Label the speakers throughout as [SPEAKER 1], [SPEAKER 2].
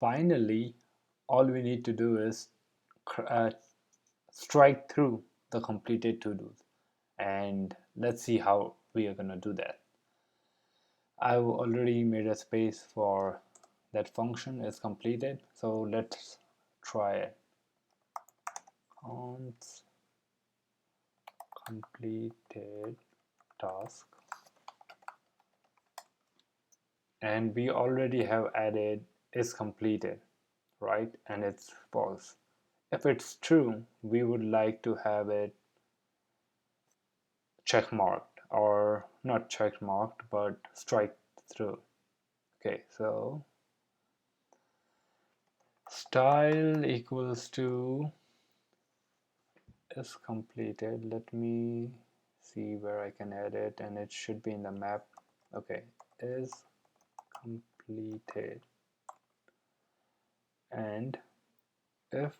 [SPEAKER 1] Finally, all we need to do is strike through the completed to-dos, and let's see how we are gonna do that. I've already made a space for that function is completed, so let's try it. Const completed task, and we already have added is completed, right? And it's false. If it's true, we would like to have it check marked, or not check marked but strike through. Okay, so style equals to is completed. Let me see where I can add it, and it should be in the map. Okay, is completed, and if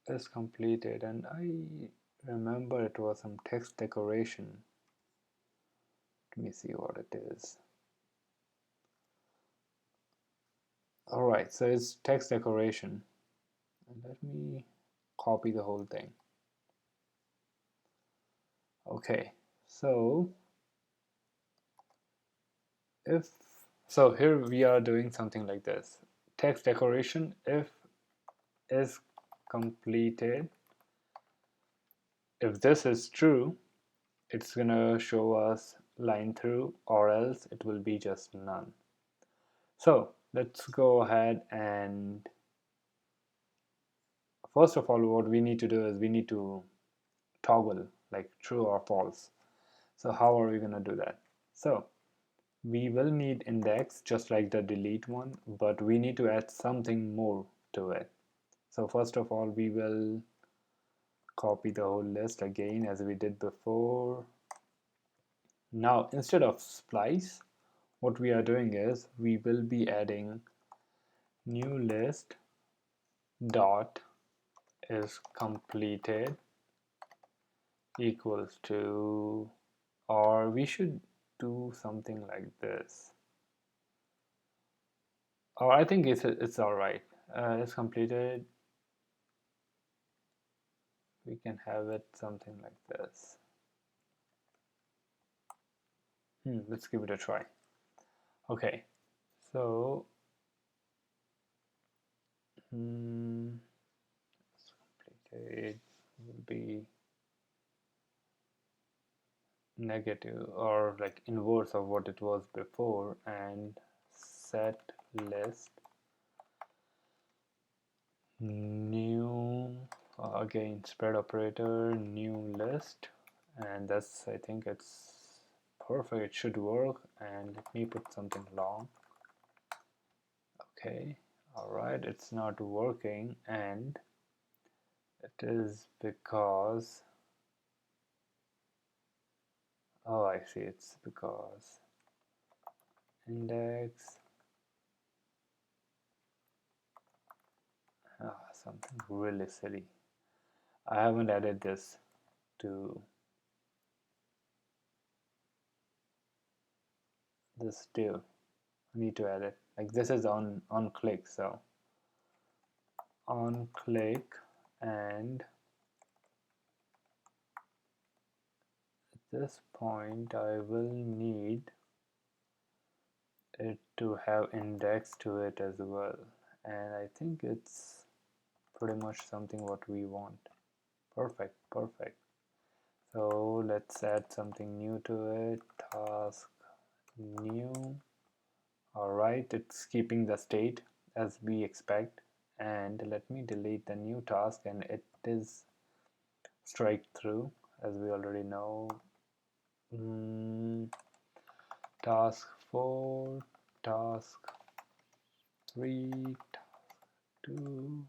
[SPEAKER 1] is completed, and I remember it was some text decoration. Let me see what it is. Alright, so it's text decoration. And let me copy the whole thing. Okay, so if so here we are doing something like this. Text decoration if is completed. If this is true, it's gonna show us line through, or else it will be just none. So let's go ahead, and first of all what we need to do is we need to toggle like true or false. So how are we gonna do that? So we will need index just like the delete one, but we need to add something more to it. So first of all we will copy the whole list again as we did before. Now instead of splice, what we are doing is we will be adding new list dot is completed equals to, or we should do something like this, or I think it's all right. It's completed. We can have it something like this. Let's give it a try. Okay, so it's completed will be negative, or like inverse of what it was before, and set list new, again spread operator, new list, and that's, I think it's perfect, it should work. And let me put something long. Okay, alright, it's not working, and it is because, oh I see, it's because index something really silly. I haven't added this to this div. I need to add it. Like this is on click, so on click, and at this point I will need it to have index to it as well, and I think it's pretty much something what we want. Perfect, perfect. So let's add something new to it. Task new. Alright, it's keeping the state as we expect, and let me delete the new task, and it is strike through as we already know. Task 4, task 3, task 2,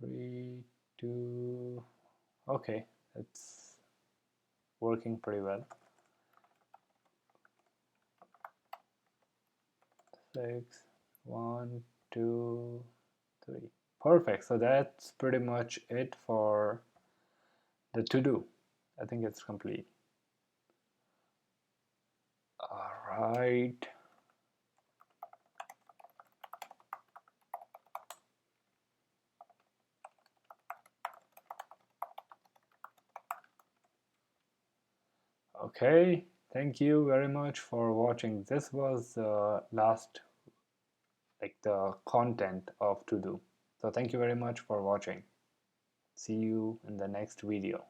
[SPEAKER 1] 3, 2. Okay, it's working pretty well. 6, 1, 2, 3. Perfect. So that's pretty much it for the to do. I think it's complete. All right. Okay, thank you very much for watching. This was last, like the content of to do. So thank you very much for watching. See you in the next video.